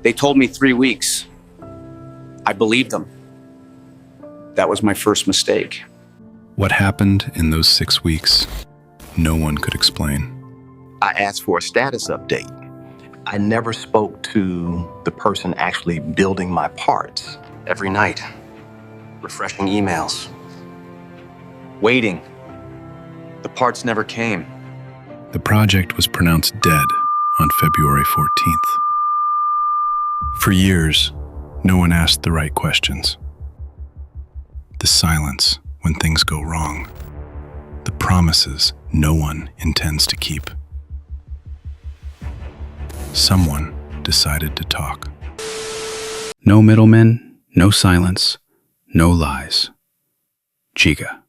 They told me 3 weeks. I believed them. That was my first mistake. What happened in those 6 weeks, no one could explain. I asked for a status update. I never spoke to the person actually building my parts. Every night, refreshing emails, waiting. The parts never came. The project was pronounced dead on February 14th. For years, no one asked the right questions. The silence when things go wrong. The promises no one intends to keep. Someone decided to talk. No middlemen, no silence, no lies. Jiga.